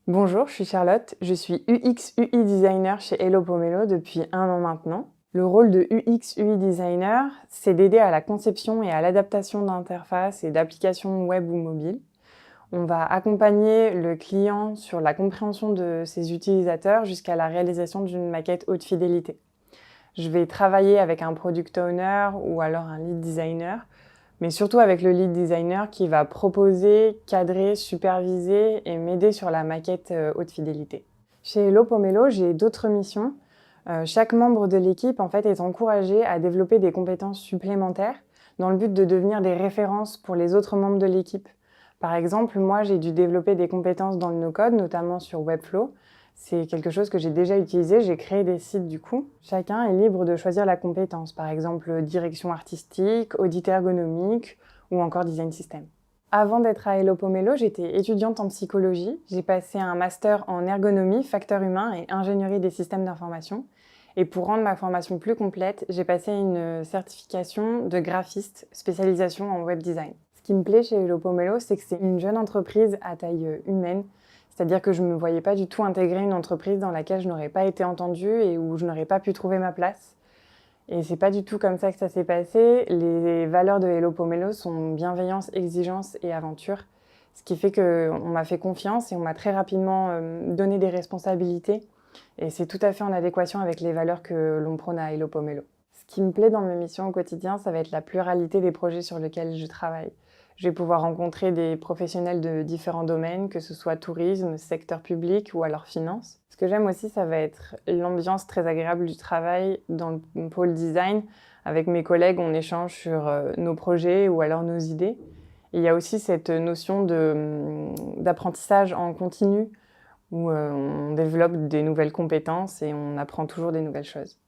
Bonjour, je suis Charlotte, je suis UX/UI designer chez Hello Pomelo depuis 1 an maintenant. Le rôle de UX/UI designer, c'est d'aider à la conception et à l'adaptation d'interfaces et d'applications web ou mobiles. On va accompagner le client sur la compréhension de ses utilisateurs jusqu'à la réalisation d'une maquette haute fidélité. Je vais travailler avec un product owner ou alors un lead designer, mais surtout avec le lead designer qui va proposer, cadrer, superviser et m'aider sur la maquette haute fidélité. Chez Hello Pomelo, j'ai d'autres missions. Chaque membre de l'équipe en fait, est encouragé à développer des compétences supplémentaires dans le but de devenir des références pour les autres membres de l'équipe. Par exemple, moi, j'ai dû développer des compétences dans le no-code, notamment sur Webflow. C'est quelque chose que j'ai déjà utilisé, j'ai créé des sites du coup. Chacun est libre de choisir la compétence, par exemple direction artistique, audit ergonomique ou encore design system. Avant d'être à Hello Pomelo, j'étais étudiante en psychologie. J'ai passé un master en ergonomie, facteurs humains et ingénierie des systèmes d'information. Et pour rendre ma formation plus complète, j'ai passé une certification de graphiste, spécialisation en web design. Ce qui me plaît chez Hello Pomelo, c'est que c'est une jeune entreprise à taille humaine. C'est-à-dire que je ne me voyais pas du tout intégrer une entreprise dans laquelle je n'aurais pas été entendue et où je n'aurais pas pu trouver ma place. Et c'est pas du tout comme ça que ça s'est passé. Les valeurs de Hello Pomelo sont bienveillance, exigence et aventure. Ce qui fait qu'on m'a fait confiance et on m'a très rapidement donné des responsabilités. Et c'est tout à fait en adéquation avec les valeurs que l'on prône à Hello Pomelo. Ce qui me plaît dans mes missions au quotidien, ça va être la pluralité des projets sur lesquels je travaille. Je vais pouvoir rencontrer des professionnels de différents domaines, que ce soit tourisme, secteur public ou alors finance. Ce que j'aime aussi, ça va être l'ambiance très agréable du travail dans le pôle design. Avec mes collègues, on échange sur nos projets ou alors nos idées. Et il y a aussi cette notion d'apprentissage en continu où on développe des nouvelles compétences et on apprend toujours des nouvelles choses.